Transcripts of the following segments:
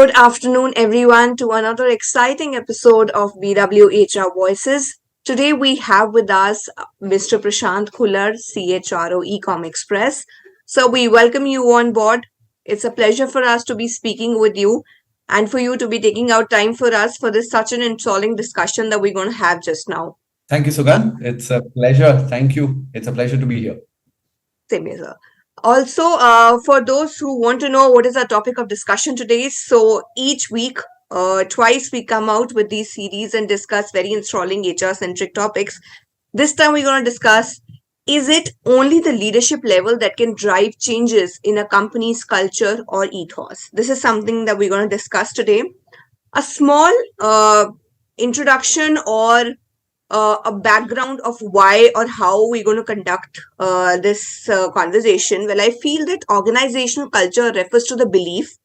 Good afternoon, everyone, to another exciting episode of BWHR Voices. Today, we have with us Mr. Prashant Khullar, CHRO Ecom Express. So, we welcome you on board. It's a pleasure for us to be speaking with you and for you to be taking out time for us for this such an enthralling discussion that we're going to have just now. Thank you, Sugan. It's a pleasure. Thank you. It's a pleasure to be here. Same here, sir. Also, for those who want to know what is our topic of discussion today, so each week, twice we come out with these series and discuss very enthralling HR-centric topics. This time we're going to discuss, is it only the leadership level that can drive changes in a company's culture or ethos? This is something that we're going to discuss today. A small introduction or a background of why or how we're going to conduct this conversation. Well, I feel that organizational culture refers to the belief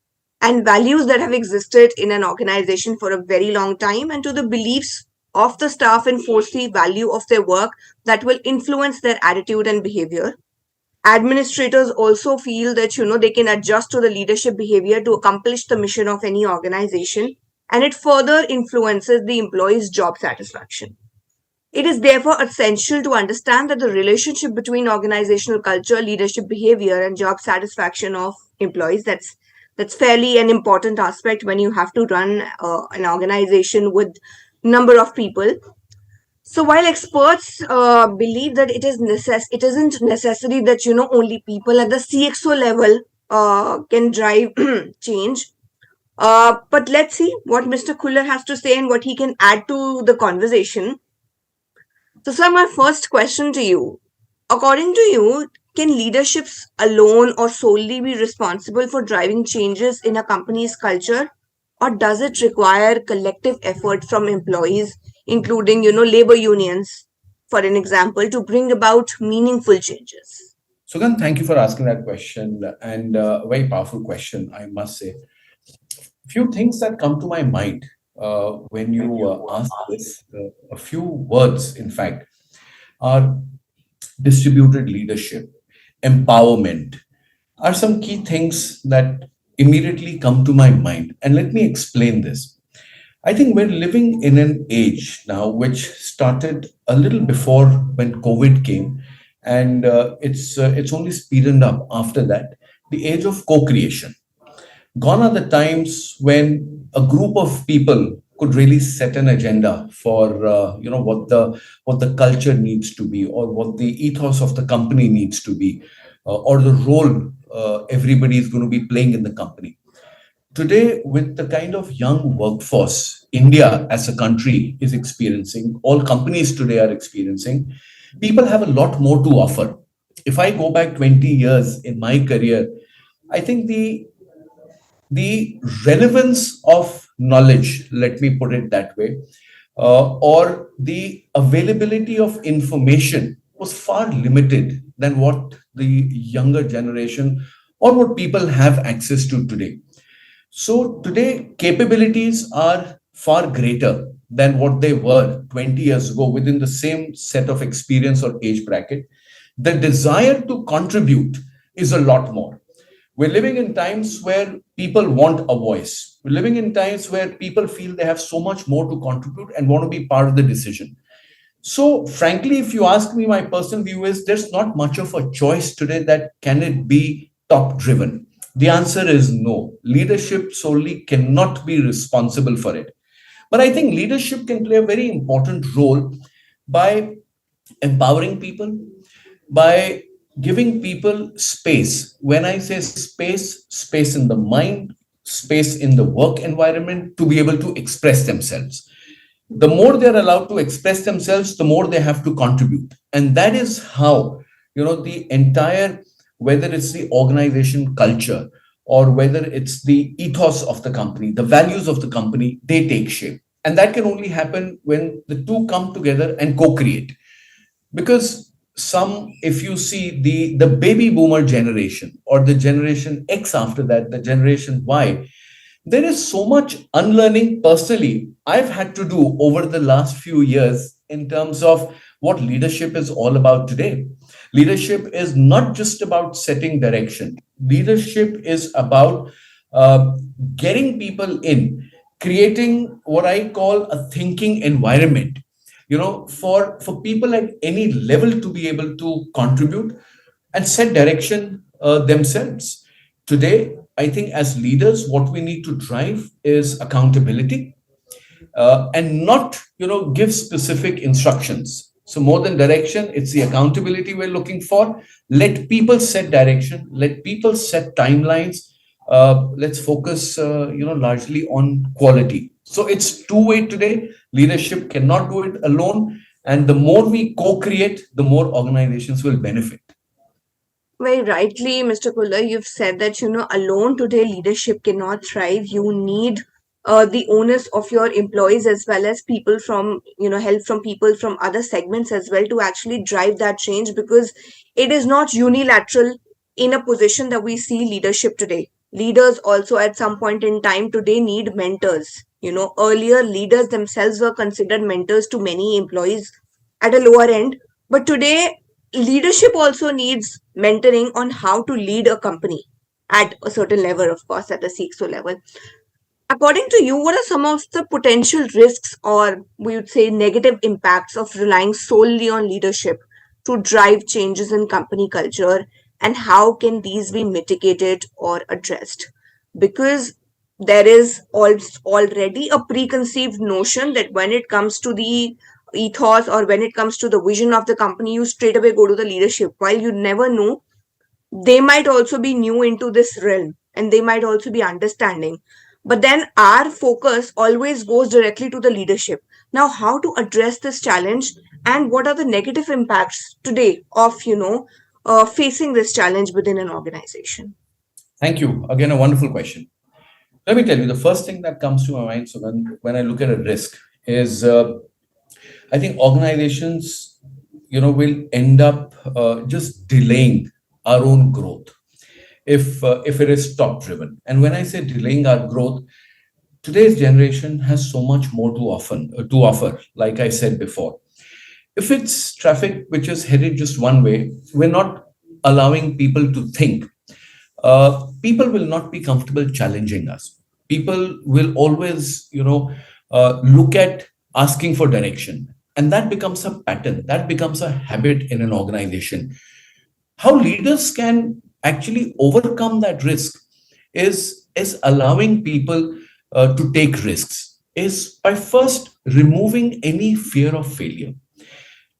and values that have existed in an organization for a very long time and to the beliefs of the staff and foresee value of their work that will influence their attitude and behavior. Administrators also feel that they can adjust to the leadership behavior to accomplish the mission of any organization, and it further influences the employee's job satisfaction. It is therefore essential to understand that the relationship between organizational culture, leadership behavior, and job satisfaction of employees, that's fairly an important aspect when you have to run an organization with number of people. So while experts believe that it isn't necessary that only people at the CXO level can drive change. But let's see what Mr. Khullar has to say and what he can add to the conversation. So, sir, my first question to you, according to you, can leaderships alone or solely be responsible for driving changes in a company's culture? Or does it require collective effort from employees, including, labor unions, for an example, to bring about meaningful changes? Sugan, thank you for asking that question and a very powerful question, I must say. Few things that come to my mind when you ask this, a few words, in fact, are distributed leadership, empowerment, are some key things that immediately come to my mind. And let me explain this. I think we're living in an age now which started a little before when COVID came, and it's only speeded up after that. The age of co-creation. Gone are the times when a group of people could really set an agenda for what the culture needs to be, or what the ethos of the company needs to be, or the role everybody is going to be playing in the company. Today, with the kind of young workforce India as a country is experiencing, all companies today are experiencing, people have a lot more to offer. If I go back 20 years in my career, I think the relevance of knowledge, let me put it that way, or the availability of information was far limited than what the younger generation or what people have access to today. So today, capabilities are far greater than what they were 20 years ago within the same set of experience or age bracket. The desire to contribute is a lot more. We're living in times where people want a voice. We're living in times where people feel they have so much more to contribute and want to be part of the decision. So, frankly, if you ask me, my personal view is there's not much of a choice today that can it be top driven. The answer is no. Leadership solely cannot be responsible for it. But I think leadership can play a very important role by empowering people, by giving people space. When I say space, space in the mind, space in the work environment to be able to express themselves. The more they're allowed to express themselves, the more they have to contribute. And that is how, the entire, whether it's the organization culture or whether it's the ethos of the company, the values of the company, they take shape. And that can only happen when the two come together and co-create. Because some, if you see the baby boomer generation or the generation X after that, the generation Y, there is so much unlearning personally I've had to do over the last few years in terms of what leadership is all about today. Leadership is not just about setting direction. Leadership is about uh, getting people in, creating what I call a thinking environment, for people at any level to be able to contribute and set direction themselves. Today, I think as leaders, what we need to drive is accountability, and not give specific instructions. So more than direction, it's the accountability we're looking for. Let people set direction, let people set timelines. Let's focus largely on quality. So it's two-way today. Leadership cannot do it alone, and the more we co-create, the more organizations will benefit. Very rightly, Mr. Kuller, you've said that, alone today leadership cannot thrive. You need the onus of your employees as well as people from, help from people from other segments as well to actually drive that change, because it is not unilateral in a position that we see leadership today. Leaders also at some point in time today need mentors. Earlier leaders themselves were considered mentors to many employees at a lower end, but today leadership also needs mentoring on how to lead a company at a certain level, of course, at the CXO level. According to you, what are some of the potential risks, or we would say negative impacts, of relying solely on leadership to drive changes in company culture, and how can these be mitigated or addressed? Because there is already a preconceived notion that when it comes to the ethos or when it comes to the vision of the company, you straight away go to the leadership, while you never know they might also be new into this realm and they might also be understanding. But then our focus always goes directly to the leadership. Now, how to address this challenge, and what are the negative impacts today of, facing this challenge within an organization? Thank you. Again, a wonderful question. Let me tell you, the first thing that comes to my mind, so when I look at a risk, is I think organizations, will end up just delaying our own growth if it is top driven. And when I say delaying our growth, today's generation has so much more to offer. Like I said before, if it's traffic which is headed just one way, we're not allowing people to think. People will not be comfortable challenging us. People will always, look at asking for direction. And that becomes a pattern, that becomes a habit in an organization. How leaders can actually overcome that risk is allowing people to take risks, is by first removing any fear of failure.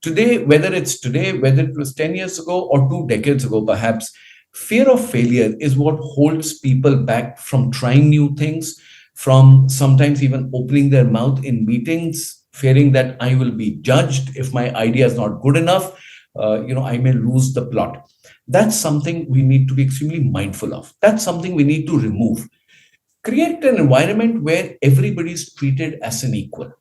Today, whether it was 10 years ago or 2 decades ago, perhaps, fear of failure is what holds people back from trying new things, from sometimes even opening their mouth in meetings, fearing that I will be judged if my idea is not good enough. I may lose the plot. That's something we need to be extremely mindful of. That's something we need to remove. Create an environment where everybody is treated as an equal.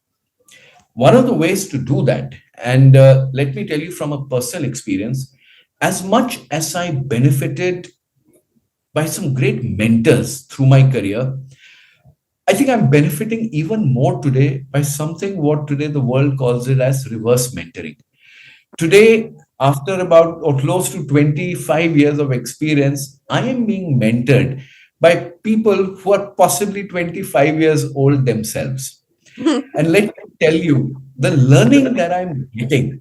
One of the ways to do that, and let me tell you from a personal experience, as much as I benefited by some great mentors through my career, I think I'm benefiting even more today by something what today the world calls it as reverse mentoring. Today, after about or close to 25 years of experience, I am being mentored by people who are possibly 25 years old themselves. And let me tell you, the learning that I'm getting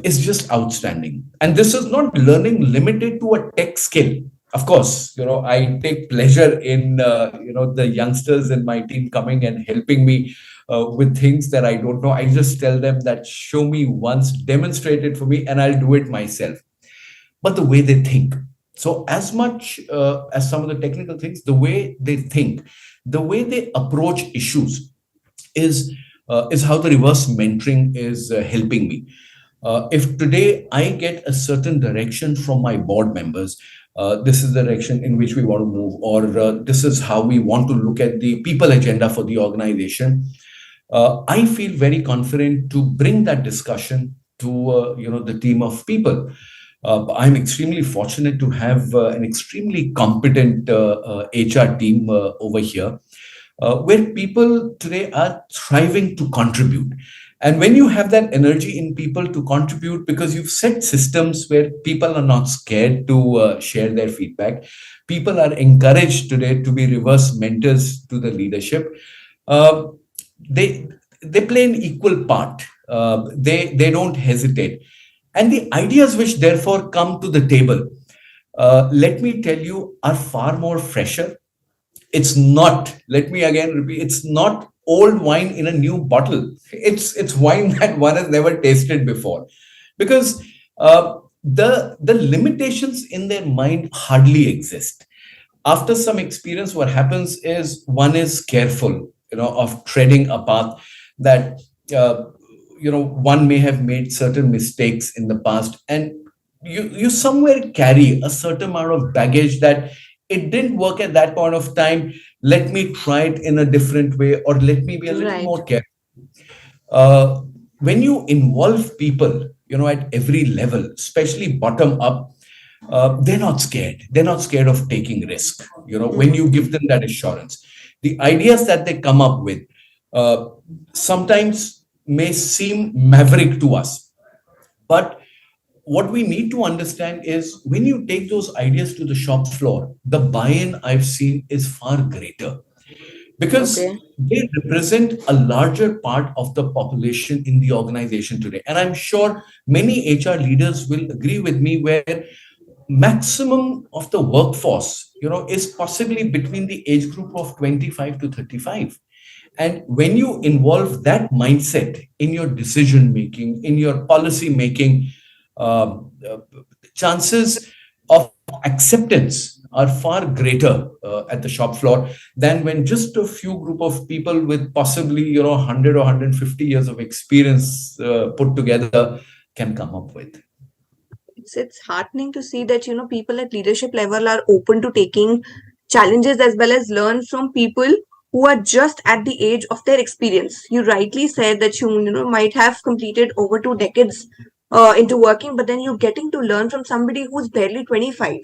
is just outstanding. And this is not learning limited to a tech skill. Of course, I take pleasure in the youngsters in my team coming and helping me with things that I don't know. I just tell them that show me once, demonstrate it for me, and I'll do it myself. But the way they think. So as much as some of the technical things, the way they think, the way they approach issues is how the reverse mentoring is helping me. If today I get a certain direction from my board members, this is the direction in which we want to move, or this is how we want to look at the people agenda for the organization. I feel very confident to bring that discussion to the team of people. I'm extremely fortunate to have an extremely competent HR team over here, where people today are thriving to contribute. And when you have that energy in people to contribute, because you've set systems where people are not scared to share their feedback, people are encouraged today to be reverse mentors to the leadership. Uh, they they play an equal part. They don't hesitate, and the ideas which therefore come to the table, let me tell you, are far more fresher. It's not, let me again repeat, it's not old wine in a new bottle. It's wine that one has never tasted before, because the limitations in their mind hardly exist. After some experience, what happens is one is careful, of treading a path that, uh, one may have made certain mistakes in the past, and you somewhere carry a certain amount of baggage that it didn't work at that point of time. Let me try it in a different way, or let me be a little Right. more careful. uh, when you involve people, at every level, especially bottom up, they're not scared of taking risk. When Hmm. you give them that assurance, the ideas that they come up with, uh, sometimes may seem maverick to us, but what we need to understand is, when you take those ideas to the shop floor, the buy-in I've seen is far greater, because Okay. they represent a larger part of the population in the organization today. And I'm sure many HR leaders will agree with me, where maximum of the workforce, is possibly between the age group of 25 to 35. And when you involve that mindset in your decision making, in your policy making, chances of acceptance are far greater at the shop floor than when just a few group of people with possibly 100 or 150 years of experience put together can come up with. It's heartening to see that people at leadership level are open to taking challenges as well as learn from people who are just at the age of their experience. You rightly said that you might have completed over 2 decades into working, but then you're getting to learn from somebody who's barely 25.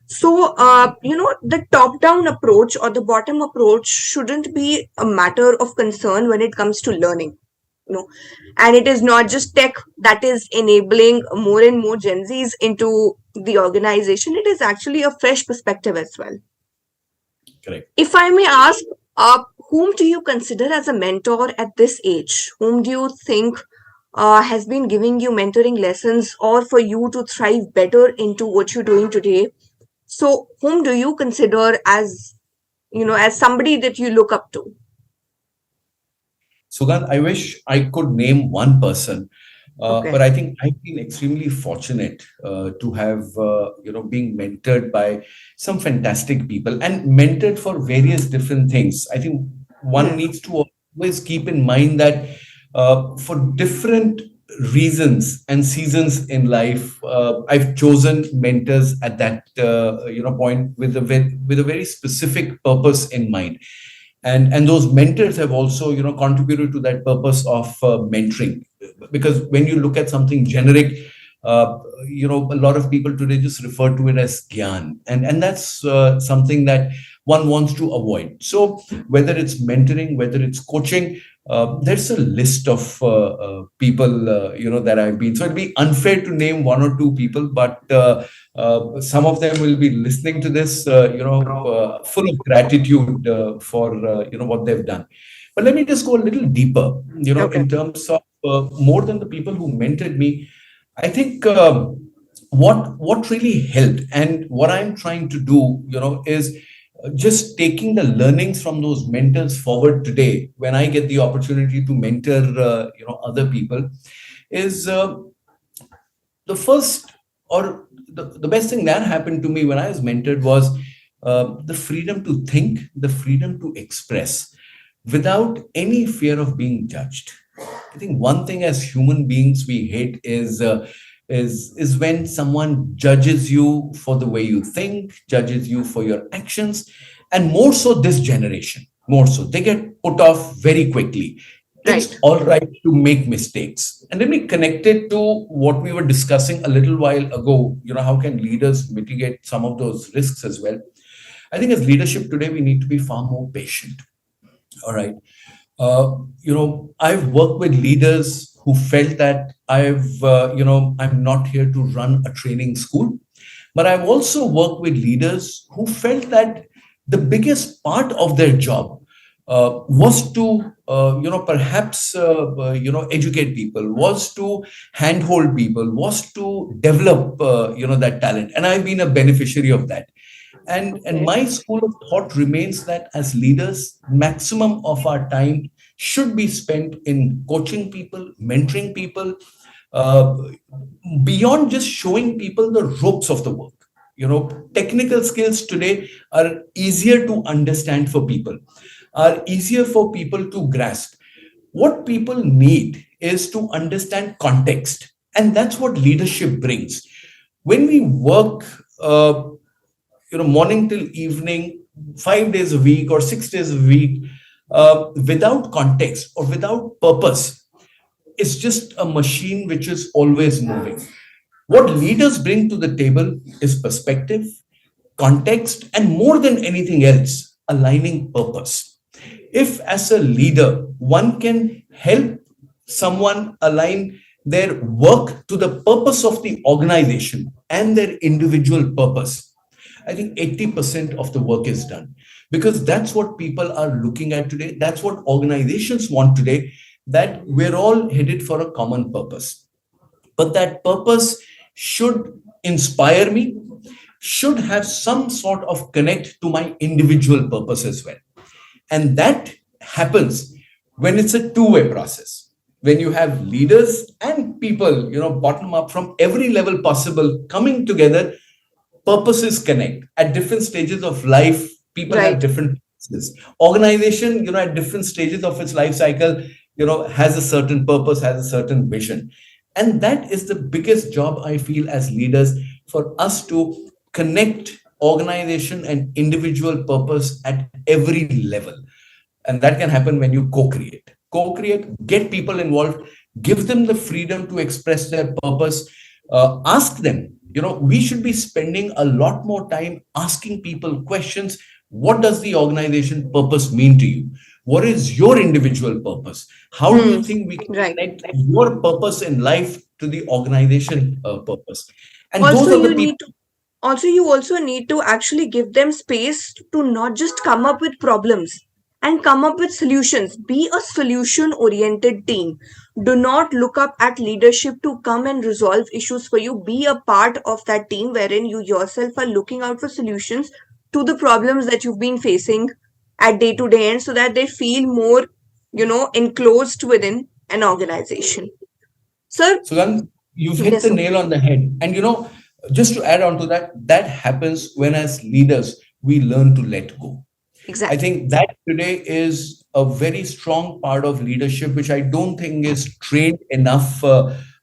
So the top down approach or the bottom approach shouldn't be a matter of concern when it comes to learning. you know and it is not just tech that is enabling more and more Gen Zs into the organization. It is actually a fresh perspective as well. Correct. If I may ask, whom do you consider as a mentor at this age? Whom do you think has been giving you mentoring lessons or for you to thrive better into what you're doing today? So whom do you consider as somebody that you look up to? Sugandh, I wish I could name one person, but Okay. I think I've been extremely fortunate to have, being mentored by some fantastic people and mentored for various different things. I think one Hmm. needs to always keep in mind that for different reasons and seasons in life, I've chosen mentors at that point with a very specific purpose in mind, and those mentors have also contributed to that purpose of mentoring, because when you look at something generic, a lot of people today just refer to it as gyan, and that's something that one wants to avoid. So whether it's mentoring, whether it's coaching, there's a list of people that I've been. So it'd be unfair to name one or two people, but some of them will be listening to this, full of gratitude for what they've done. But let me just go a little deeper. Okay. In terms of more than the people who mentored me, I think what really helped, and what I'm trying to do, is just taking the learnings from those mentors forward today when I get the opportunity to mentor other people, is the first, or the best thing that happened to me when I was mentored was the freedom to think, the freedom to express without any fear of being judged. I think one thing as human beings we hate is when someone judges you for the way you think, judges you for your actions, and more so this generation. More so, they get put off very quickly. Right. It's all right to make mistakes. And let me connect it to what we were discussing a little while ago. How can leaders mitigate some of those risks as well? I think as leadership today, we need to be far more patient. All right. I've worked with leaders who felt that I'm not here to run a training school, but I've also worked with leaders who felt that the biggest part of their job was to, perhaps, educate people, was to handhold people, was to develop, that talent. And I've been a beneficiary of that. And Okay. my school of thought remains that as leaders, maximum of our time should be spent in coaching people, mentoring people, uh, beyond just showing people the ropes of the work. Technical skills today are easier to understand for people, are easier for people to grasp. What people need is to understand context, and that's what leadership brings. When we work, morning till evening, 5 days a week or 6 days a week, without context or without purpose, it's just a machine which is always moving. What leaders bring to the table is perspective, context, and more than anything else, aligning purpose. If, as a leader, one can help someone align their work to the purpose of the organization and their individual purpose, I think 80% of the work is done, because that's what people are looking at today. That's what organizations want today, that we're all headed for a common purpose. But that purpose should inspire me, should have some sort of connect to my individual purpose as well. And that happens when it's a two-way process. When you have leaders and people, bottom up from every level possible coming together, purposes connect at different stages of life. People have Right. different purposes. Organization, at different stages of its life cycle, has a certain purpose, has a certain vision. And that is the biggest job, I feel, as leaders, for us to connect organization and individual purpose at every level. And that can happen when you co-create, get people involved, give them the freedom to express their purpose. Ask them, we should be spending a lot more time asking people questions. What does the organization purpose mean to you? What is your individual purpose? How do you Hmm. think we can Right. connect your purpose in life to the organization purpose? And Also, those are the you people. need to you also need to actually give them space to not just come up with problems and come up with solutions. Be a solution oriented team. Do not look up at leadership to come and resolve issues for you. Be a part of that team wherein you yourself are looking out for solutions to the problems that you've been facing at day to day end, so that they feel more, enclosed within an organization. Sir, Sugan, you've hit yes, the sir. nail on the head. And just to add on to that, that happens when, as leaders, we learn to let go. I Exactly. think that today is a very strong part of leadership, which I don't think is trained enough,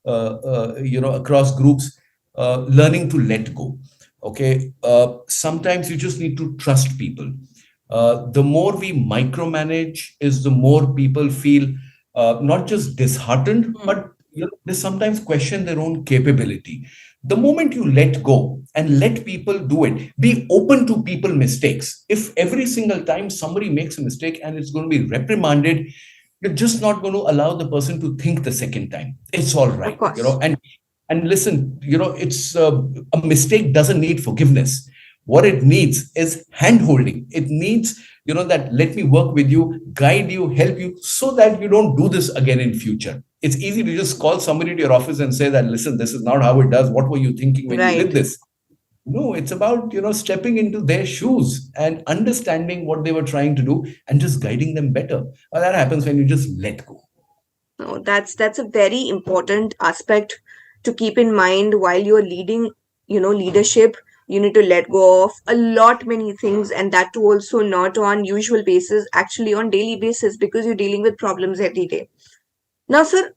across groups. Learning to let go. Okay, sometimes you just need to trust people. The more we micromanage, is the more people feel not just disheartened, Hmm. but they sometimes question their own capability. The moment you let go and let people do it, be open to people mistakes. If every single time somebody makes a mistake and it's going to be reprimanded, you're just not going to allow the person to think the second time. It's all Of right, course. and listen, it's a mistake doesn't need forgiveness. What it needs is hand holding. It needs, that let me work with you, guide you, help you, so that you don't do this again in future. It's easy to just call somebody to your office and say that, listen, this is not how it does. What were you thinking when you did Right. this? No, it's about, stepping into their shoes and understanding what they were trying to do and just guiding them better. Well, that happens when you just let go. No, that's a very important aspect to keep in mind while you're leading, leadership. You need to let go of a lot many things, and that too also not on usual basis, actually on daily basis, because you're dealing with problems every day. Now, sir,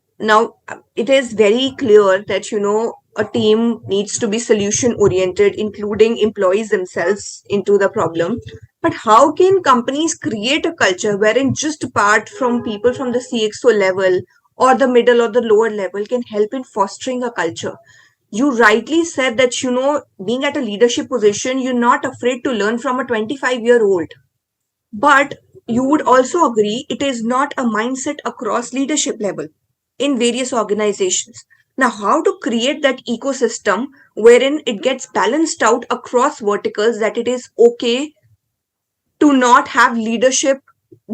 it is very clear that, a team needs to be solution oriented, including employees themselves into the problem. But how can companies create a culture wherein just apart from people from the CXO level or the middle or the lower level can help in fostering a culture? You rightly said that, being at a leadership position, you're not afraid to learn from a 25-year-old. But you would also agree it is not a mindset across leadership level in various organizations. Now, how to create that ecosystem wherein it gets balanced out across verticals, that it is okay to not have leadership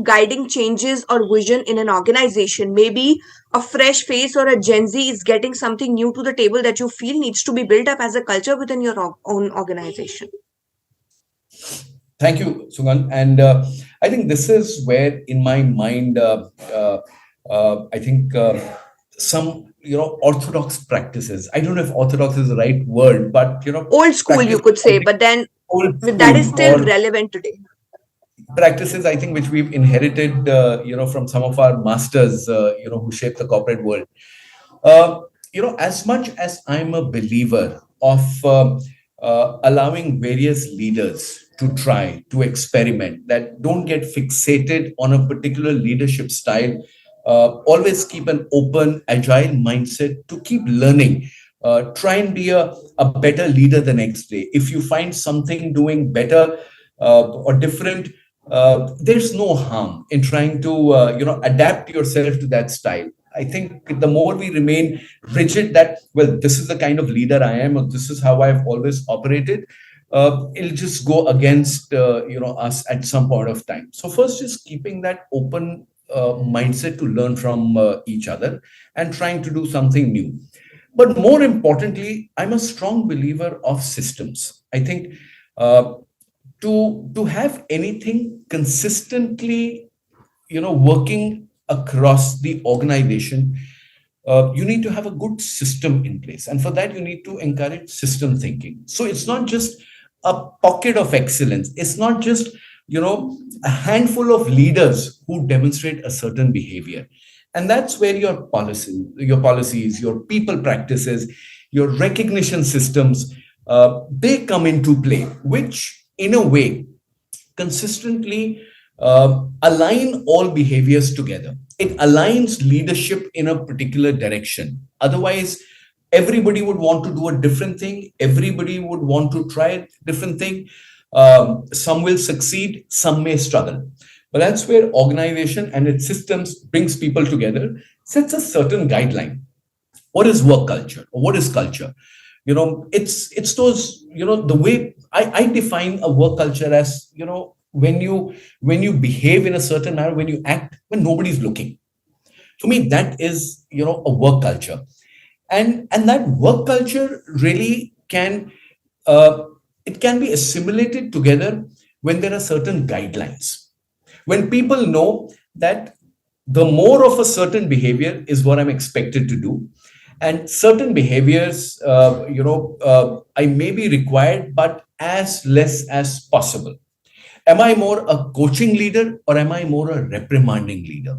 guiding changes or vision in an organization. Maybe a fresh face or a Gen Z is getting something new to the table that you feel needs to be built up as a culture within your own organization. Thank you, Sugan. And I think this is where, in my mind, I think some orthodox practices. I don't know if orthodox is the right word, but Old school, you practice. could I say, think but then old that is school still or relevant today. practices, I think, which we've inherited, from some of our masters, who shaped the corporate world. Uh, as much as I'm a believer of allowing various leaders to try, to experiment, that don't get fixated on a particular leadership style, always keep an open, agile mindset to keep learning. Try and be a better leader the next day. If you find something doing better or different, there's no harm in trying to adapt yourself to that style. I think the more we remain rigid that, well, this is the kind of leader I am, or this is how I've always operated, it'll just go against us at some point of time. So first, just keeping that open mindset to learn from each other and trying to do something new. But more importantly, I'm a strong believer of systems. I think uh, to have anything consistently working across the organization, you need to have a good system in place, and for that you need to encourage system thinking. So it's not just a pocket of excellence, it's not just a handful of leaders who demonstrate a certain behavior. And that's where your policies, your people practices, your recognition systems, they come into play, which in a way consistently align all behaviors together. It aligns leadership in a particular direction. Otherwise, everybody would want to do a different thing. Everybody would want to try a different thing. Some will succeed, some may struggle. But that's where organization and its systems brings people together, sets a certain guideline. What is work culture, or what is culture? It's those, the way I define a work culture as, when you behave in a certain manner, when you act when nobody's looking. To me, that is, a work culture. And that work culture really can, uh, it can be assimilated together when there are certain guidelines, when people know that the more of a certain behavior is what I'm expected to do, and certain behaviors, I may be required, but as less as possible. Am I more a coaching leader, or am I more a reprimanding leader?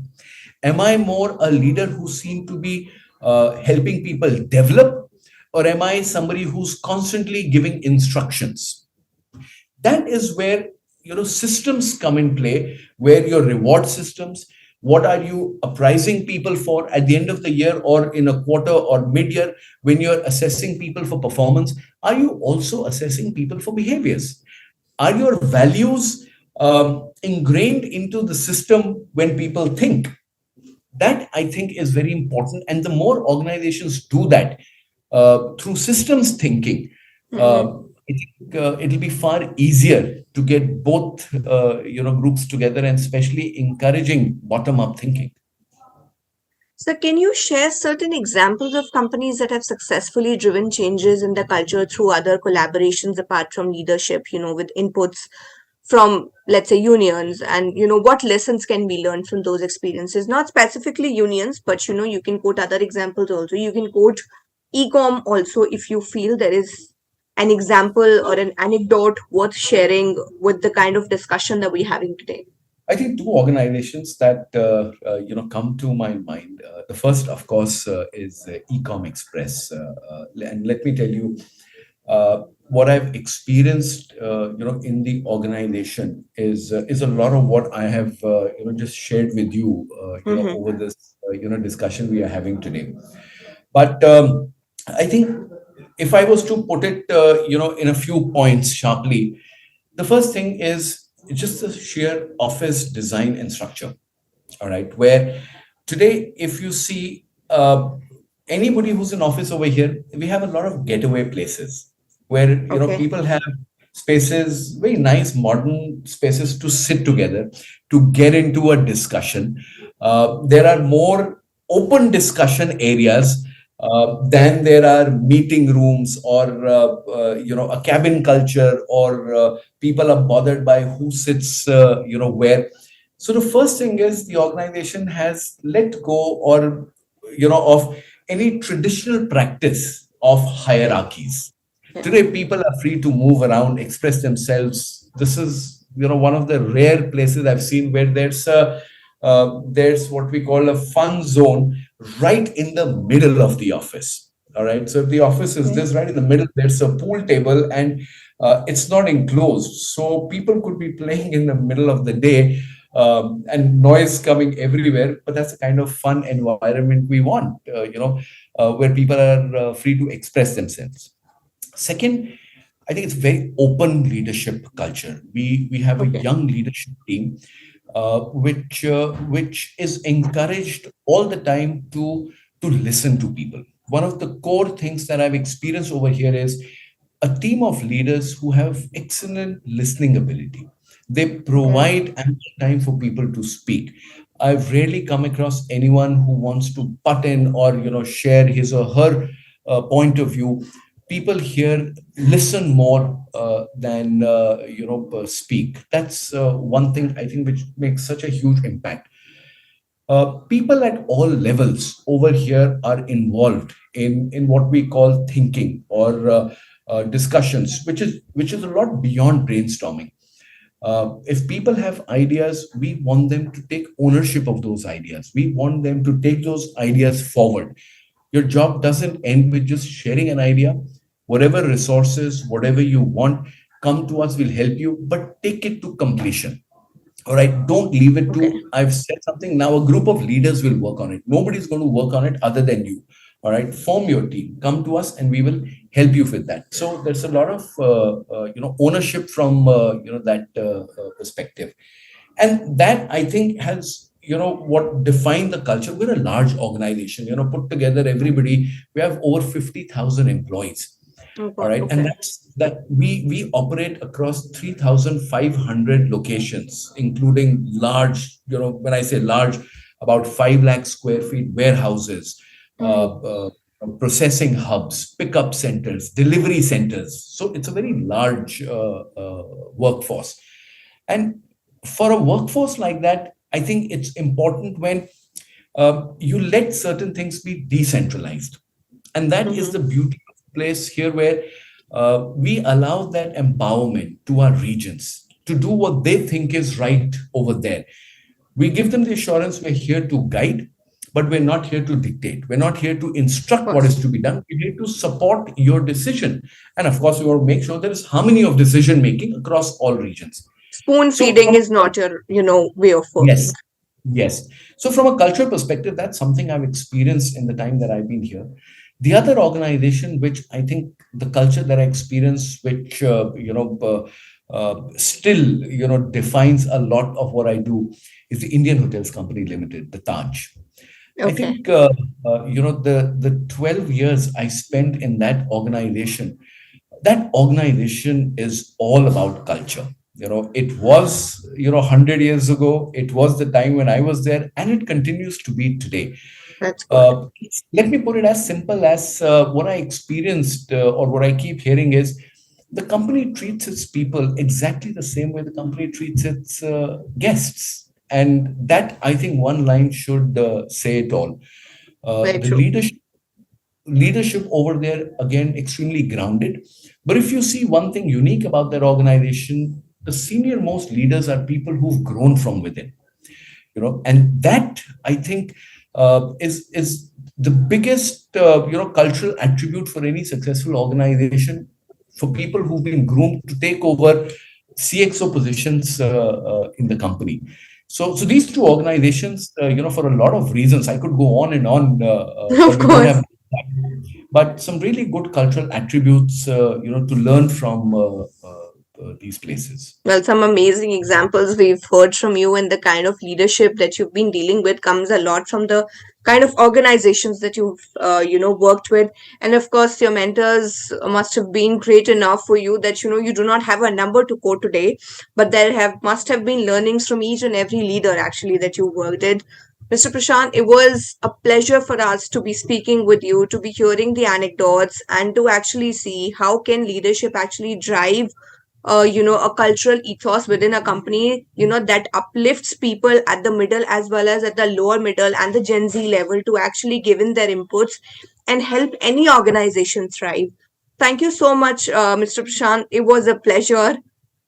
Am I more a leader who seem to be helping people develop, or am I somebody who's constantly giving instructions? That is where systems come in play, where your reward systems, what are you apprising people for at the end of the year, or in a quarter or mid-year, when you're assessing people for performance? Are you also assessing people for behaviors? Are your values ingrained into the system when people think? That, I think, is very important. And the more organizations do that through systems thinking, uh, Mhm. I think it'll be far easier to get both groups together, and especially encouraging bottom up thinking. So, can you share certain examples of companies that have successfully driven changes in the culture through other collaborations apart from leadership, with inputs from, let's say, unions, and, what lessons can be learned from those experiences? Not specifically unions, but, you can quote other examples also. You can quote Ecom also if you feel there is an example or an anecdote worth sharing with the kind of discussion that we're having today. I think two organizations that come to my mind. The first, of course, is Ecom Express, and let me tell you what I've experienced. In the organization is a lot of what I have just shared with you. Mm-hmm. Over this discussion we are having today. But I think if I was to put it, in a few points sharply, the first thing is it's just the sheer office design and structure. All right, where today, if you see anybody who's in office over here, we have a lot of getaway places where Okay. people have spaces, very nice modern spaces to sit together, to get into a discussion. There are more open discussion areas than there are meeting rooms, or a cabin culture, or people are bothered by who sits where. So the first thing is, the organization has let go, or of any traditional practice of Okay. hierarchies. Yeah. Today, people are free to move around, express themselves. This is one of the rare places I've seen where there's what we call a fun zone right in the middle of the office. All right. So if the office is Okay. this, right in the middle, there's a pool table, and it's not enclosed. So people could be playing in the middle of the day, and noise coming everywhere. But that's the kind of fun environment we want, where people are free to express themselves. Second, I think it's very open leadership culture. We have a Okay. young leadership team, which is encouraged all the time to listen to people. One of the core things that I've experienced over here is a team of leaders who have excellent listening ability. They Okay. provide ample time for people to speak. I've rarely come across anyone who wants to butt in, or share his or her point of view. People here listen more than speak. That's one thing I think which makes such a huge impact. People at all levels over here are involved in what we call thinking, or discussions, which is a lot beyond brainstorming. If people have ideas, we want them to take ownership of those ideas. We want them to take those ideas forward. Your job doesn't end with just sharing an idea. Whatever resources, whatever you want, come to us, we'll help you, but take it to completion. All right, don't leave it Okay. to I've said something, now a group of leaders will work on it. Nobody's going to work on it other than you. All right, form your team, come to us, and we will help you with that. So there's a lot of ownership from that perspective. And that, I think, has what defined the culture. We're a large organization, put together everybody. We have over 50,000 employees. Oh All God. right, and Okay. that we operate across 3,500 locations, including large, when I say large, about 5 lakh square feet warehouses, Mm-hmm. processing hubs, pickup centers, delivery centers. So it's a very large workforce. And for a workforce like that, I think it's important when you let certain things be decentralized. And that is Mm-hmm. the beauty of the place here, where we allow that empowerment to our regions to do what they think is right over there. We give them the assurance we're here to guide, but we're not here to dictate. We're not here to Of instruct what is course. to be done. We're here to support your decision. And of course, we want to make sure there is harmony of decision making across all regions. Spoon So, feeding is not your, way of working. yes, yes. So, from a cultural perspective, that's something I've experienced in the time that I've been here. The other organization, which I think the culture that I experienced, which still defines a lot of what I do, is the Indian Hotels Company Limited, the Taj. I Okay. think the 12 years I spent in that organization is all about culture. It was 100 years ago. It was the time when I was there, and it continues to be today. That's good. uh, Let me put it as simple as what I experienced, or what I keep hearing is, the company treats its people exactly the same way the company treats its guests. And that, I think, one line should say it all. Very The true. leadership over there, again, extremely grounded. But if you see one thing unique about their organization, the senior most leaders are people who've grown from within. And that, I think, is the biggest cultural attribute for any successful organization, for people who've been groomed to take over CXO positions in the company. So these two organizations, for a lot of reasons, I could go on and on, but Of we don't have course. time. But some really good cultural attributes, to learn from these places. Well, some amazing examples we've heard from you, and the kind of leadership that you've been dealing with comes a lot from the kind of organizations that you've, worked with. And of course, your mentors must have been great enough for you that, you do not have a number to quote today, but there must have been learnings from each and every leader actually that you worked with. Mr. Prashant, it was a pleasure for us to be speaking with you, to be hearing the anecdotes, and to actually see how can leadership actually drive a cultural ethos within a company, that uplifts people at the middle as well as at the lower middle and the Gen Z level to actually give in their inputs and help any organization thrive. Thank you so much, Mr. Prashant. It was a pleasure.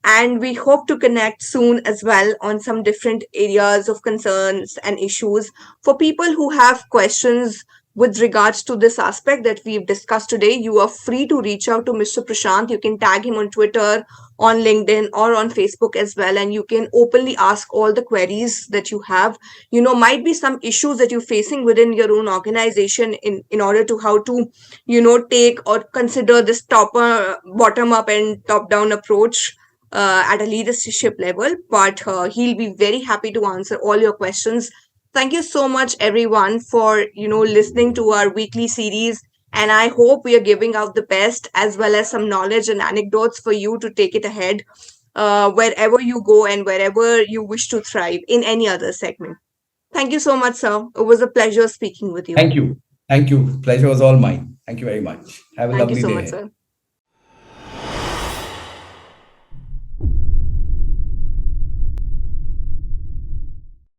And we hope to connect soon as well on some different areas of concerns and issues. For people who have questions with regards to this aspect that we've discussed today, you are free to reach out to Mr. Prashant. You can tag him on Twitter, on LinkedIn, or on Facebook as well, and you can openly ask all the queries that you have. Might be some issues that you're facing within your own organization in order to how to, take or consider this bottom up and top down approach at a leadership level, but he'll be very happy to answer all your questions. Thank you so much, everyone, for listening to our weekly series. And I hope we are giving out the best as well as some knowledge and anecdotes for you to take it ahead wherever you go and wherever you wish to thrive in any other segment. Thank you so much, sir. It was a pleasure speaking with you. Thank you. Thank you. Pleasure was all mine. Thank you very much. Have a Thank you lovely so day much, ahead. sir.